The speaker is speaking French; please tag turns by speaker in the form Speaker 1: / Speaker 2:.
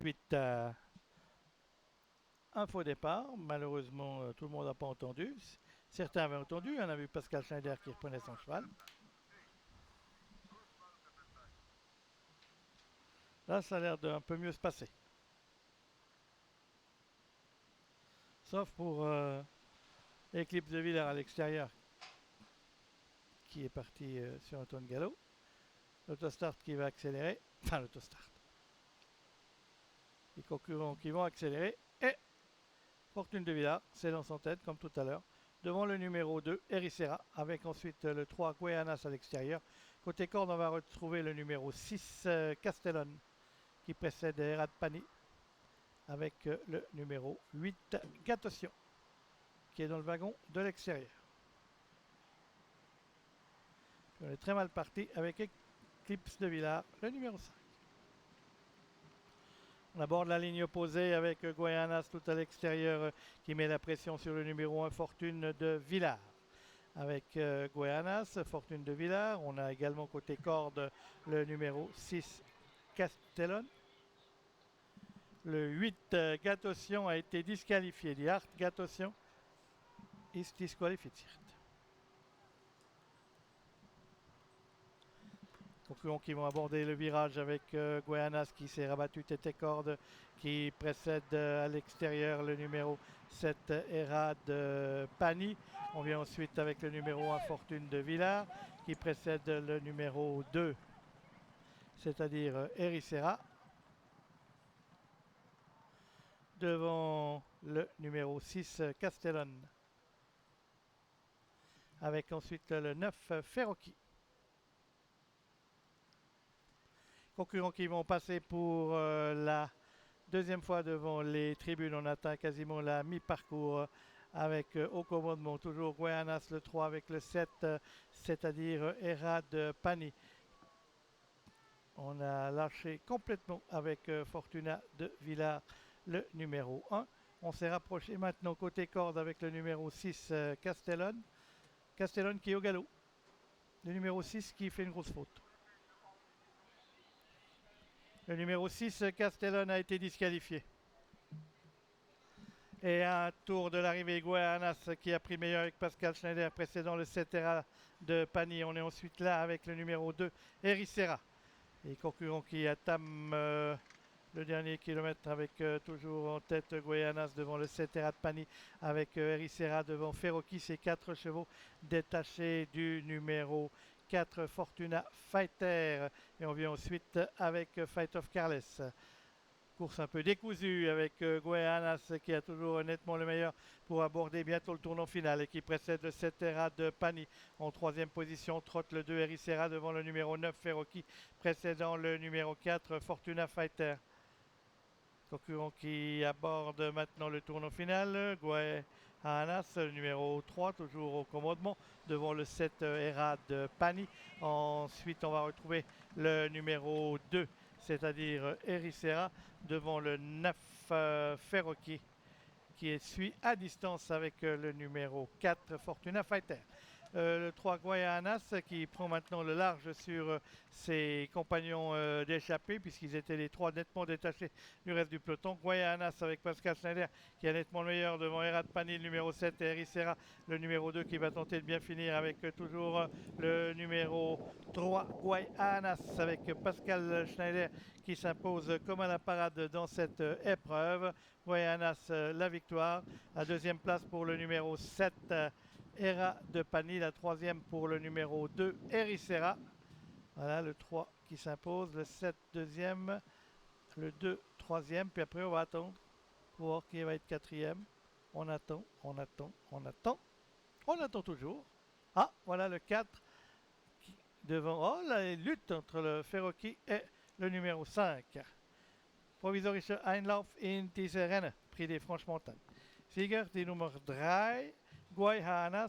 Speaker 1: Ensuite, un faux départ. Malheureusement, tout le monde n'a pas entendu. Certains avaient entendu. On a vu Pascal Schneider qui reprenait son cheval. Là, ça a l'air d'un peu mieux se passer. Sauf pour Eclipse de Villars à l'extérieur qui est parti sur un tour de galop. L'autostart qui va accélérer. Enfin, l'autostart. Les concurrents qui vont accélérer. Et Fortune de Villars s'élance en tête comme tout à l'heure. Devant le numéro 2, Ericera, avec ensuite le 3, Guayanas à l'extérieur. Côté corde, on va retrouver le numéro 6, Castellon, qui précède Erad Pani, avec le numéro 8, Gatosion, qui est dans le wagon de l'extérieur. On est très mal parti avec Eclipse de Villars, le numéro 5. On aborde la ligne opposée avec Guayanas tout à l'extérieur qui met la pression sur le numéro 1 Fortune de Villars. Avec Guayanas, Fortune de Villars. On a également côté corde le numéro 6 Castellon. Le 8 Gatosion a été disqualifié. Die 8 Gatosion ist disqualifiziert. Concurrents qui vont aborder le virage avec Guayanas qui s'est rabattu tête et corde, qui précède à l'extérieur le numéro 7 Erad Pani. On vient ensuite avec le numéro 1 Fortune de Villars qui précède le numéro 2, c'est-à-dire Ericera. Devant le numéro 6 Castellon. Avec ensuite le 9 Ferroki. Concurrents qui vont passer pour la deuxième fois devant les tribunes. On atteint quasiment la mi-parcours avec au commandement toujours Guayanas le 3 avec le 7, c'est-à-dire Erad Pani. On a lâché complètement avec Fortuna de Villars le numéro 1. On s'est rapproché maintenant côté corde avec le numéro 6 Castellon. Castellon qui est au galop. Le numéro 6 qui fait une grosse faute. Le numéro 6, Castellon, a été disqualifié. Et un tour de l'arrivée, Guayanas qui a pris meilleur avec Pascal Schneider, précédant le 7 Era de Pani. On est ensuite là avec le numéro 2, Ericera. Et concurrents qui attament le dernier kilomètre avec toujours en tête Guayanas devant le 7 Era de Pani, avec Ericera devant Ferroki, ces 4 chevaux détachés du numéro 4 Fortuna Fighter. Et on vient ensuite avec Fight of Carles. Course un peu décousue avec Guayanas qui a toujours nettement le meilleur pour aborder bientôt le tournant final et qui précède le 7 Era de Pani. En troisième position, trotte le 2 Ericera devant le numéro 9 Ferroki, précédant le numéro 4 Fortuna Fighter. Concurrent qui aborde maintenant le tournant final. Guayanas, numéro 3, toujours au commandement, devant le 7 Era de Pani. Ensuite, on va retrouver le numéro 2, c'est-à-dire Ericera, devant le 9 Ferroki, qui suit à distance avec le numéro 4 Fortuna Fighter. Le 3 Guayanas qui prend maintenant le large sur ses compagnons d'échappée puisqu'ils étaient les 3 nettement détachés du reste du peloton. Guayanas avec Pascal Schneider qui est nettement le meilleur devant Erad Pani, le numéro 7 et Ericera, le numéro 2 qui va tenter de bien finir avec toujours le numéro 3 Guayanas avec Pascal Schneider qui s'impose comme à la parade dans cette épreuve. Guayanas la victoire. La deuxième place pour le numéro 7 Era de Pani, la troisième pour le numéro 2 Ericera. Voilà le 3 qui s'impose, le 7 deuxième, le 2 troisième, puis après on va attendre pour voir qui va être quatrième. On attend, on attend, on attend. On attend toujours. Ah, voilà le 4 qui, devant. Oh, la lutte entre le Ferroki et le numéro 5. Provisorische Einlauf in diese Rennen, Prix des Franches-Montagnes. Sieger die Nummer 3, Guayanas